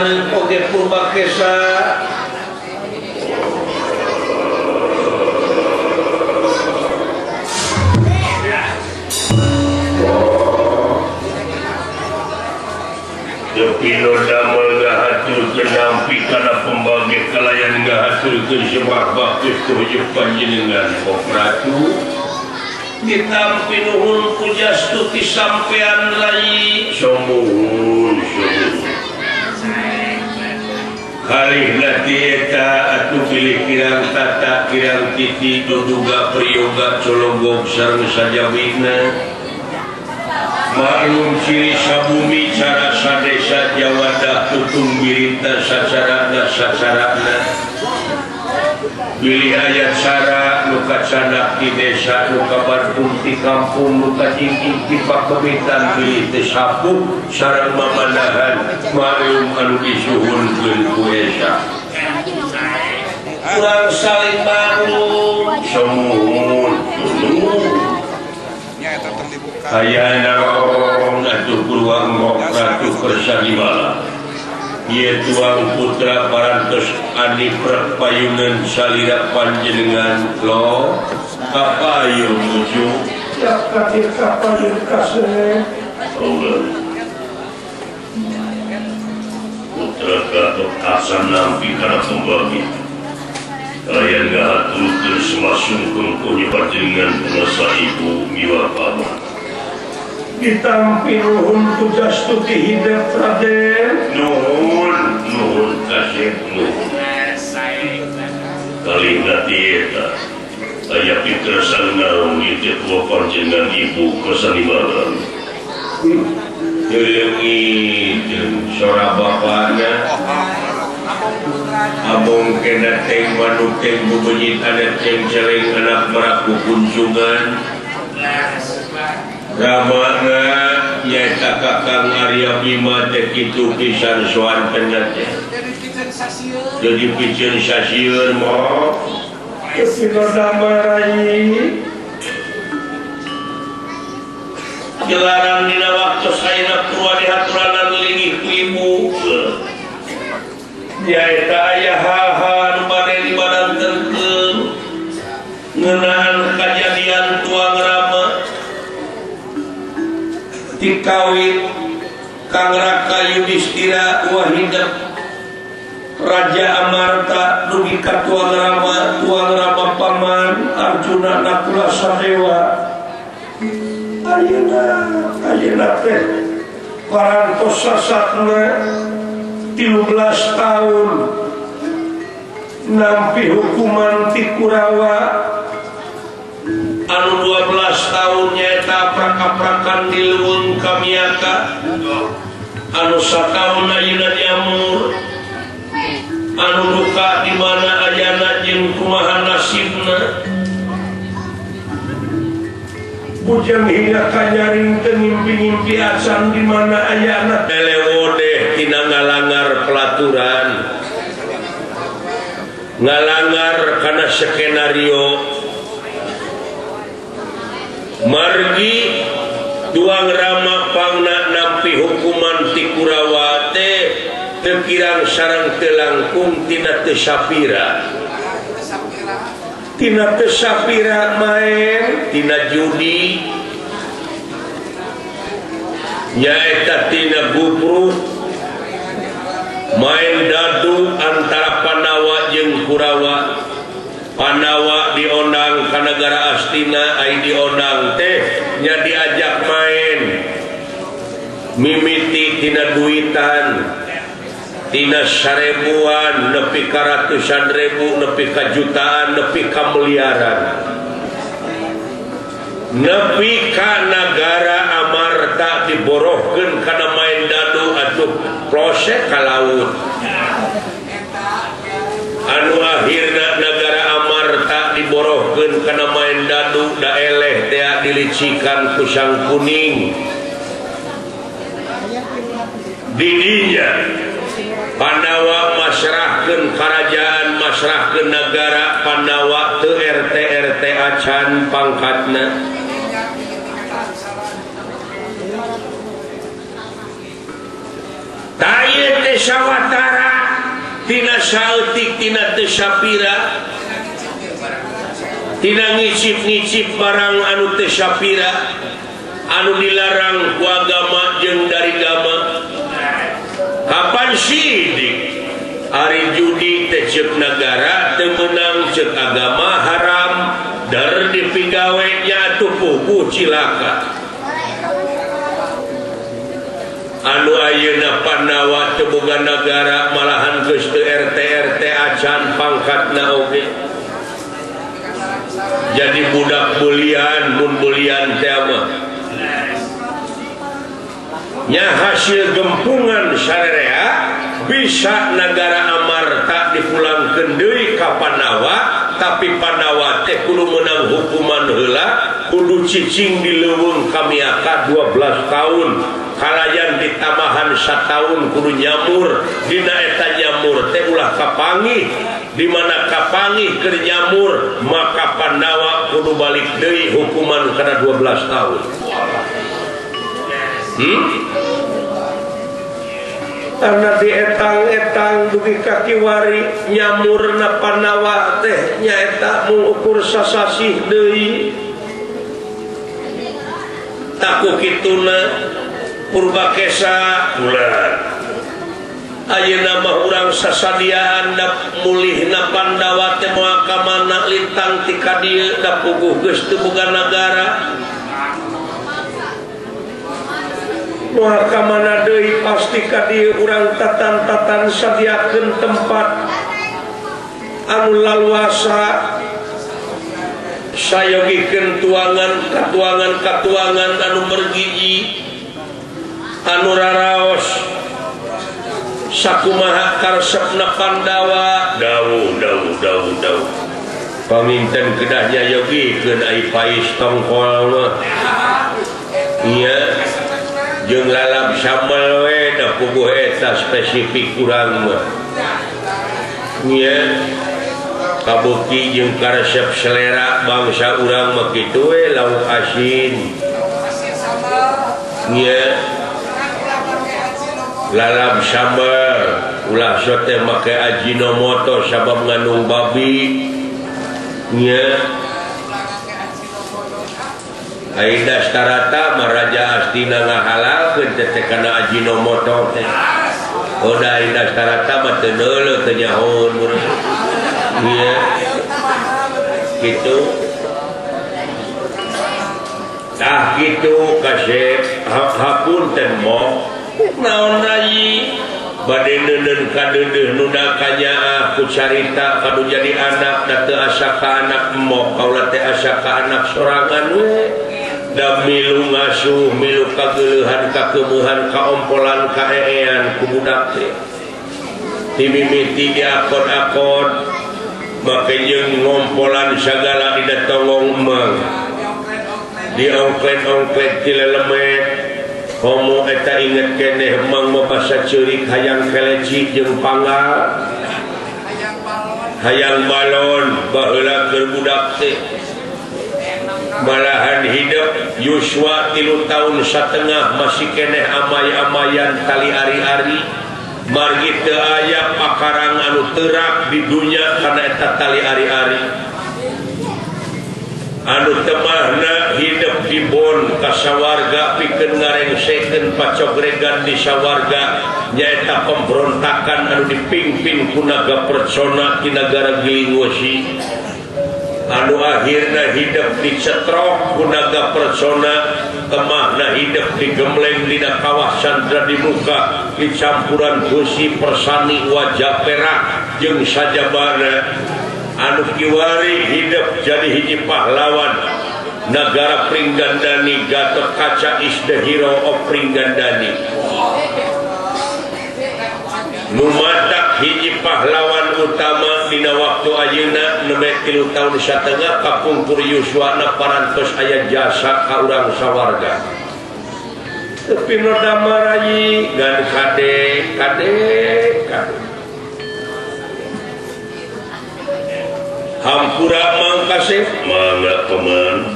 Hari oge Purbakesa Jepino damel ngahaturkeun nampi kana pembagi kalayan ngahaturkeun sebab bagus tuhjuk panjenengan Ratu ditampi nuhun pujastuti sampean rai sombong kalihna tieta atuh pilih kirang tata kirang titi duduga priyoga cologog sareng sajawina maklum ciri sabumi cara sadesa jawada tutung birita sacarana pilih ayat cara luka canak di desa luka Bandung di kampung luka tinggi di pakemitan pilih tesapu sarang mamanahan maklum anu disuhun kuesa kurang saling maklum semuhun ayana orang atuh puluhan Ratu Kersanimala ieu tuang putra parantos adi perpayunan salira panjenengan lo kapayun muju kadir kapayun kasene putra Gatot Kasan nampi kana pembagi kalian ngahaturkeun semasungkeun punya panjenengan penasa ibu miwa paman ditampi nuhun pujastuti hidup Raden nuhun kasih nuhun kalihna tieta aya pikesan naon ieu tua panjenengan ibu Kersanimala deuleungikeun sora bapana abong kena teng manuk teng bubenyit ada teng celeng anak merak kunjungan Ramana nyaeta Kakang Arya Bima teh kitu pisan soanteunna teh. Jadi piceun sasieun moh. Kesinoda marai. Jelaran dina waktu saena kurua dihaturan lingih ku ibu. Nyaeta aya hal-hal nu bade dibadantenkeun ngeunaan kajadian tuang Rama dikawin Kang Raka Yudhistira Wahidep Raja Amarta dugi ka tuang Rama paman Arjuna Nakula Sadewa ayeuna teh parantos sasatna 13 tahun nampi hukuman ti Kurawa anu 12 tahun nyaeta prak-prakan di leuweung Kamiaka anu sataun ayeuna diamur anu duka di mana ayana jeung kumaha nasibna bujang hingga kanyaring teu ngimpi-ngimpi acan di mana ayana telewodeh tina ngalangar pelaturan ngalangar kana skenario margi tuang Rama pangna nampi hukuman ti Kurawa teh teu kirang sareng teu langkung tina teu sapira main tina judi nyaeta tina guprut main dadu antara Pandawa jeung Kurawa. Pandawa diondang ke negara Astina ai diondang teh nya diajak main mimiti tina duitan tina 1000-an nepi ka ratusan ribu nepi ka jutaan nepi ka miliaran nepi ka negara Amarta diborohkeun kana main dadu atuh plosek ka laut anu akhirna negara Amarta diborohkeun kana main dadu da eleh teh dilicikan ku Sang Kuning didinya Pandawa masrahkeun kerajaan masrahkeun negara Pandawa teu RT acan pangkatna tayeu teh sawatara tina saeutik tina teu sapira tina ngicip-ngicip barang anu teu sapira anu dilarang ku agama jeung dari agama. Kapan sidik ari judi teh ceuk negara teu meunang ceuk agama haram dar dipigawe nya atuh pupuh cilaka. Anu ayeuna Pandawa teu boga negara malahan geus teu RT acan pangkatna oge. Jadi budak bulian mun bulian teh mah nya hasil gempungan sarerea bisa negara amarta dipulangkeun deui ka Pandawa, tapi Pandawa teh kudu meunang hukuman heula, kudu cicing di leuweung kamiaka 12 tahun, kalayan ditamahan 1 tahun kudu nyamur, dina eta nyamur teh ulah kapangih, di mana kapangih keur nyamur maka Pandawa kudu balik deui hukuman kana 12 tahun. Karena di etang-etang dugi kaki wari nyamurna Pandawa teh nyaeta mengukur sasasih deui. Taku kituna Purbakesa ulah ayeuna mah urang sasadiaan da mulihna Pandawa teh moal ka mana lintang ti ka dieu da puguh geus teu boga nagara. Moal ka mana deui pasti ka dieu urang tatan-tatan sadiakeun tempat anu laluasa sayogikeun katuangan anu mergiji anu raraos sakumaha karesepna Pandawa dawuh paminten kedahnya yogikeun ai pais tongkol mah iya jeung lalap sambal we da puguh eta spesifik urang mah nya kabukti jeung karesep selera bangsa urang mah kitu we lauk asin nya lalap sambal ulah sote make ajinomoto sabab ngandung babi nya Aida starata maraja astina ngahalalkeun teh kana ajinomoto teh. Oda Aida starata mah teu neuleuh teu nyahoun urang. Ieu. Kitu. Tah kitu kasep hapunten moh. Naon deui bade neuneun ka deudeuh nu da kanyaah ku carita kanu jadi anak da teu asa ka anak moh kaula teh asa ka anak sorangan we. Da milu ngasuh milu kageuleuhan kakeueuhan kaompolan kaeean ku budak teh timimiti diakod-akod make jeung ngompolan sagala di datongong emang diongklet-ongklet ti lelemet komo eta inget keneh emang mah basa ceurik hayang keleci jeung panggal hayang balon baheula keur budak teh malahan hidup Yuswa 3 tahun setengah masih keneh amay-amayan tali ari-ari margi teu aya pakarang anu teurak di dunya kana eta tali ari-ari anu temahna hidup di bon ka sawarga pikeun ngarengsekeun pacogregan di sawarga nyaeta pemberontakan anu dipimpin ku naga persona ti nagara Giling Wesi anu akhirna hidup dicetrok ku naga persona temahna hidup digemleng dina kawasan di muka dicampuran besi persani wajah perak jeung sajabana anu kiwari hidup jadi hiji pahlawan negara Pringgandani Gatot Kaca is the hero of Pringgandani numatak hiji pahlawan utama dina waktu ayeuna 3 tahun satengah kapungkur Yuswana parantos aya jasa ka urang sawarga tapi noda marayi gan kade hampura mangkasih mangga teman